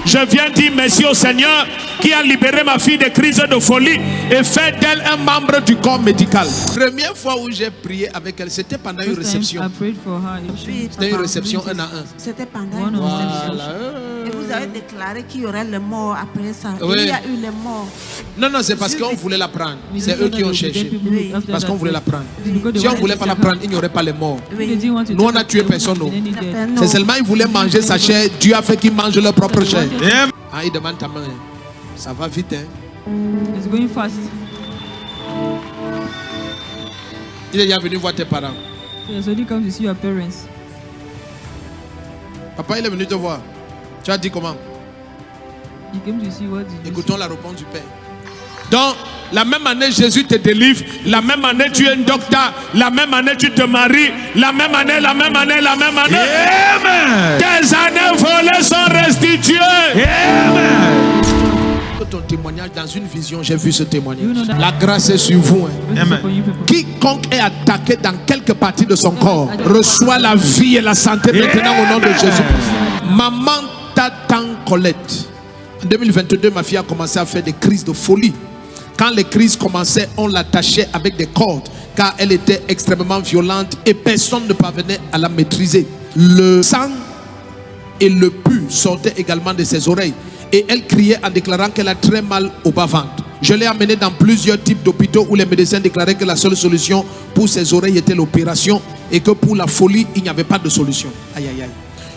Je viens dire merci au Seigneur qui a libéré ma fille des crises de folie et fait d'elle un membre du corps médical. Première fois où j'ai prié avec elle, c'était pendant une réception. C'était une réception 1 à 1. C'était pendant une réception. Et vous avez déclaré qu'il y aurait les morts après ça. Oui. Il y a eu les morts. Non, c'est parce qu'on voulait la prendre. C'est eux qui ont cherché. Oui. Parce qu'on voulait la prendre. Si on ne voulait pas la prendre, il n'y aurait pas les morts. Oui. Nous, on a tué personne. C'est seulement ils voulaient manger sa chair. Dieu a fait qu'ils mangent leur propre chair. Ah, il demande ta main. Ça va vite, hein. It's going fast. Il est déjà venu voir tes parents. Yes, when you come to see your parents. Papa, il est venu te voir. Tu as dit comment? You came to see what did you Écoutons la réponse du Père. Donc, la même année, Jésus te délivre. La même année, tu es un docteur. La même année, tu te maries. La même année. Amen. Tes années volées sont restituées. Amen. Ton témoignage dans une vision, j'ai vu ce témoignage. La grâce est sur vous. Hein. Amen. Quiconque est attaqué dans quelque partie de son corps reçoit la vie et la santé maintenant au nom de Jésus. Maman Tatan Colette. En 2022, ma fille a commencé à faire des crises de folie. Quand les crises commençaient, on l'attachait avec des cordes car elle était extrêmement violente et personne ne parvenait à la maîtriser. Le sang et le pus sortaient également de ses oreilles et elle criait en déclarant qu'elle a très mal au bas-ventre. Je l'ai amenée dans plusieurs types d'hôpitaux où les médecins déclaraient que la seule solution pour ses oreilles était l'opération et que pour la folie, il n'y avait pas de solution. Aïe, aïe, aïe.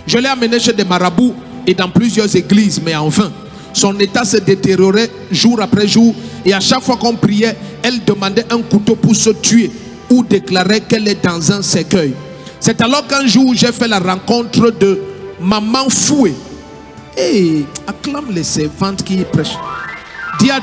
Je l'ai amenée chez des marabouts et dans plusieurs églises, mais en vain. Son état se détériorait jour après jour et à chaque fois qu'on priait, elle demandait un couteau pour se tuer ou déclarait qu'elle est dans un cercueil. C'est alors qu'un jour, j'ai fait la rencontre de Maman Foué. Hey, acclame les servantes qui prêchent. Dis à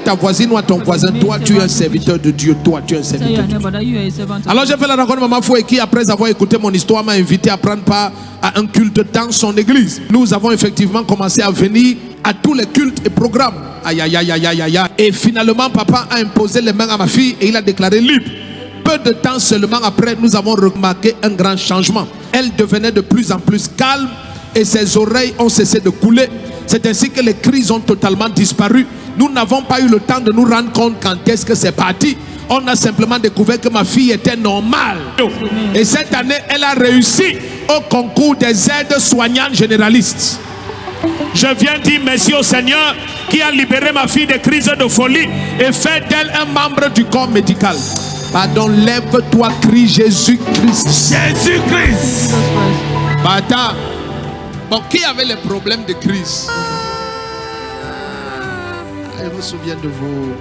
ta voisine ou à ton voisin, toi tu es un serviteur de Dieu, toi tu es un serviteur de Dieu. Alors j'ai fait la rencontre de Maman Foué qui, après avoir écouté mon histoire, m'a invité à prendre part à un culte dans son église. Nous avons effectivement commencé à venir à tous les cultes et programmes. Aïe, aïe, aïe, aïe, aïe, aïe. Et finalement, papa a imposé les mains à ma fille et il a déclaré libre. Peu de temps seulement après, nous avons remarqué un grand changement. Elle devenait de plus en plus calme et ses oreilles ont cessé de couler. C'est ainsi que les crises ont totalement disparu. Nous n'avons pas eu le temps de nous rendre compte quand est-ce que c'est parti. On a simplement découvert que ma fille était normale. Et cette année, elle a réussi au concours des aides soignantes généralistes. Je viens dire merci au Seigneur qui a libéré ma fille des crises de folie et fait d'elle un membre du corps médical. Pardon, lève-toi, crie Jésus-Christ. Jésus-Christ. Attends. Bon, qui avait les problèmes de crise? Je me souviens de vous.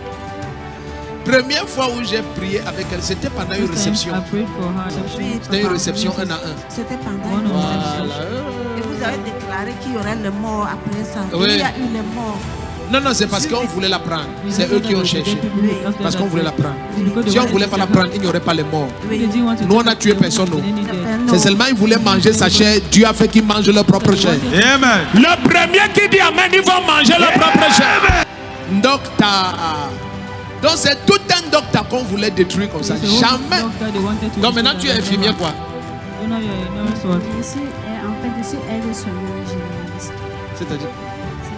Première fois où j'ai prié avec elle, c'était pendant une réception. C'était une réception 1 à 1. C'était pendant une réception. Et vous avez déclaré qu'il y aurait les morts après ça. Oui. Il y a eu les morts. Non, c'est parce qu'on voulait la prendre. C'est eux qui ont cherché. Parce qu'on voulait la prendre. Si on ne voulait pas la prendre, il n'y aurait pas les morts. Nous, on a tué personne. C'est seulement ils voulaient manger sa chair. Dieu a fait qu'ils mangent leur propre chair. Amen. Le premier qui dit Amen, ils vont manger leur propre chair. Docteur. Donc c'est tout un docteur qu'on voulait détruire comme ça. Jamais. Donc maintenant tu es infirmier quoi? Je suis aide-soignante généraliste. C'est-à-dire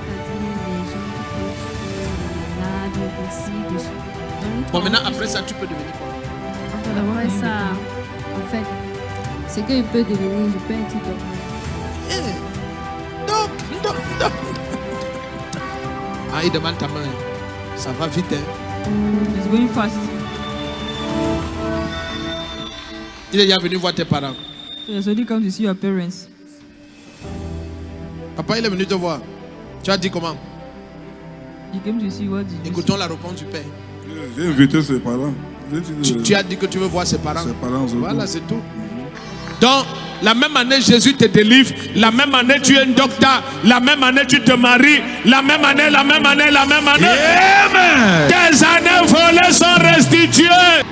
les gens qui là, de dessus. Bon maintenant après ça tu peux devenir quoi? Après ça, en fait, ce que je peux devenir, je peux être docteur. Donc. Ah il demande ta main. Ça va vite hein. It's going fast. Il est déjà venu voir tes parents. Yes, when you come to see your parents. Papa il est venu te voir. Tu as dit comment? You came to see what did you Écoutons la réponse du Père. J'ai invité ses parents. Tu as dit que tu veux voir ses parents. Ses parents voilà, c'est tout. Donc, la même année, Jésus te délivre. La même année, tu es un docteur. La même année, tu te maries. La même année. Amen. Tes années volées sont restituées.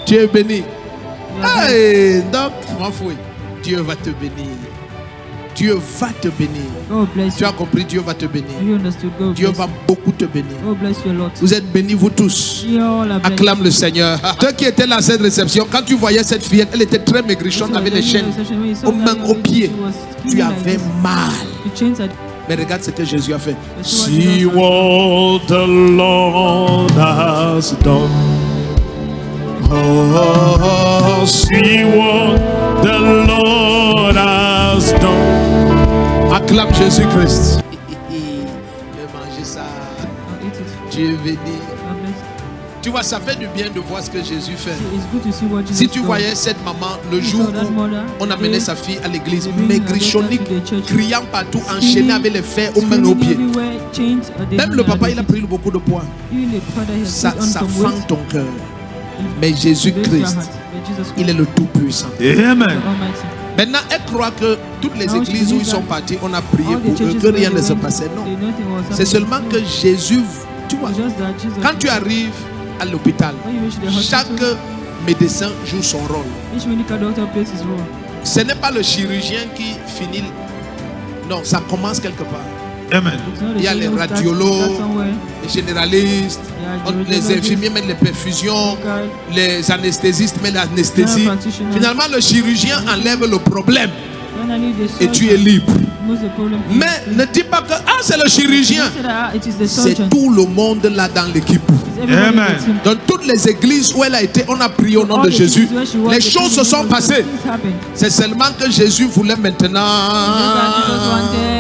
Tu es béni. Hey, donc, m'en fous. Dieu va te bénir. Dieu va te bénir. God bless Tu you. as compris, Dieu va te bénir. You understood? God Dieu bless va you. beaucoup te bénir. God bless you a lot. Vous êtes bénis, vous tous. You all are blessed. Acclame le Seigneur. Ceux qui étaient là à cette réception, quand tu voyais cette fillette, elle était très maigrichonne avec les chaînes aux mains, aux pieds. Tu avais mal. Mais regarde ce que Jésus a fait. See what the Lord has done. Oh, see what the Lord has done. Acclame Jésus-Christ. Je vais manger ça. I'll eat it. Dieu béni. God bless. Tu vois, ça fait du bien de voir ce que Jésus fait. It's good to see what Jesus Si tu does. voyais cette maman le You jour saw that où mother, on amenait they- sa fille à l'église, they bring her maigrichonique, daughter to the church. criant partout, enchaînée avec les fers aux mains et aux Screaming pieds. everywhere, chained, they Même had le papa, their il a feet. pris beaucoup de poids. Even the father has Ça, put on ça some fend weight. ton cœur. Mais It breaks your Jésus-Christ, heart. But Jesus il est le Tout-Puissant. Amen. Christ, the Almighty. Maintenant, elle croit que toutes les Now she églises où ils believes sont that partis, on a prié All the pour eux, churches que where rien they ne se went, passait. Non. they nothing was C'est happening. seulement que Jésus, tu vois, It's just that Jesus, quand tu arrives à l'hôpital, when you reach the chaque hospital, médecin joue son rôle. each medical doctor plays his role. Ce n'est pas le chirurgien qui finit. Non, ça commence quelque part. Amen. It's not the Il y a les surgeon who starts- radiologues, starts somewhere. les généralistes, Yeah, the les radiologist, infirmiers mettent les perfusions, medical, les anesthésistes mettent l'anesthésie. general practitioner. Finalement, le chirurgien enlève le problème Finally, the et tu es surgeon libre. removes the problem. Mais ne dis pas que c'est le chirurgien. Don't say that, it is the C'est surgeon. tout le monde là dans l'équipe. It's everybody in Amen. the team. Dans toutes les églises où elle a été, on a prié au nom All de the Jésus. churches where she was, Les the choses se things sont passées. happened. C'est seulement que Jésus voulait Just that Jesus maintenant wanted